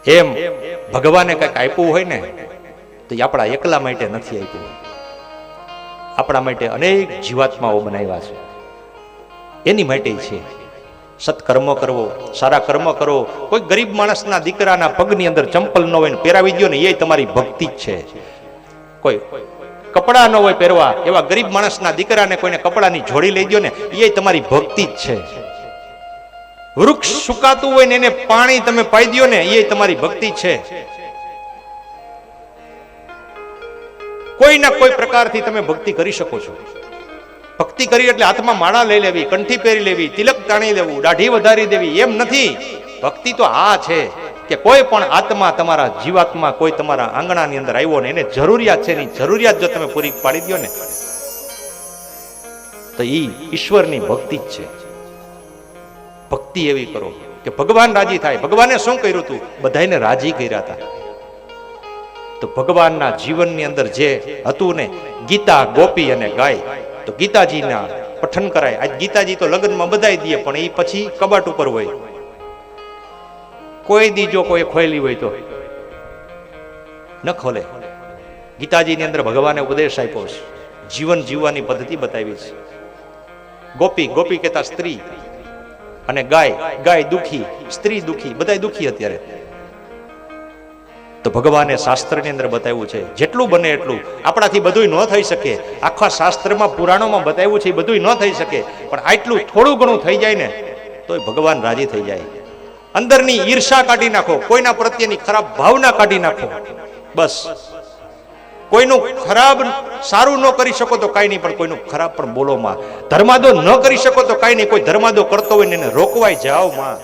એમ ભગવાને કંઈક આપ્યું હોય ને તો એ આપણા એકલા માટે નથી આપ્યું, આપણા માટે અનેક જીવાત્માઓ બનાવ્યા છે, એની માટે છે. સત્કર્મ કરવો, સારા કર્મ કરો. કોઈ ગરીબ માણસના દીકરાના પગની અંદર ચંપલ ન હોય ને પહેરાવી દો ને, એ તમારી ભક્તિ જ છે. કોઈ કપડા ન હોય પહેરવા, એવા ગરીબ માણસના દીકરાને કોઈને કપડાની જોડી લઈ દો ને, એ તમારી ભક્તિ જ છે. વૃક્ષ સુકાતું હોય ને એને પાણી તમે પાઈ દો ને, એ તમારી ભક્તિ છે. કોઈના કોઈ પ્રકારથી તમે ભક્તિ કરી શકો છો. ભક્તિ કરી એટલે હાથમાં માળા લઈ લેવી, કંઠી પહેરી લેવી, તિલક તાણી લેવું, દાઢી વધારી દેવી, એમ નથી. ભક્તિ તો આ છે કે કોઈ પણ આત્મા, તમારા જીવાત્મા કોઈ તમારા આંગણાની અંદર આવ્યો ને એને જરૂરિયાત છે, એની જરૂરિયાત જો તમે પૂરી પાડી દો ને તો ઈ ઈશ્વરની ભક્તિ જ છે. ભક્તિ એવી કરો કે ભગવાન રાજી થાય. ભગવાને શું કર્યું હતું? બધાને રાજી કર્યા હતા. તો ભગવાનના જીવનની અંદર જે હતું ને, ગીતા, ગોપી અને ગાય, તો ગીતાજીના પઠન કરાય. આજ ગીતાજી તો લગ્નમાં બધાય દે, પણ એ પછી કબાટ ઉપર હોય. કોઈ દી જો કોઈ ખોયેલી હોય તો ન ખોલે. ગીતાજીની અંદર ભગવાને ઉપદેશ આપ્યો છે, જીવન જીવવાની પદ્ધતિ બતાવી છે. ગોપી, ગોપી કહેતા સ્ત્રી, અને ગાય, ગાય દુખી, સ્ત્રી દુખી, બધા દુખી અત્યારે. તો ભગવાને શાસ્ત્રની અંદર બતાવ્યું છે જેટલું બને એટલું. આપણાથી બધું ન થઈ શકે, આખા શાસ્ત્રમાં પુરાણોમાં બતાવ્યું છે એ બધું ન થઈ શકે, પણ આટલું થોડું ઘણું થઈ જાય ને તોય ભગવાન રાજી થઈ જાય. અંદરની ઈર્ષા કાઢી નાખો, કોઈના પ્રત્યેની ખરાબ ભાવના કાઢી નાખો. બસ કોઈનું ખરાબ સારું ન કરી શકો તો કાંઈ નહીં, પણ કોઈનું ખરાબ પણ બોલો માં. ધર્માદો ન કરી શકો તો કાંઈ નહીં, કોઈ ધર્માદો કરતો હોય ને એને રોકવાય જાઓ માં.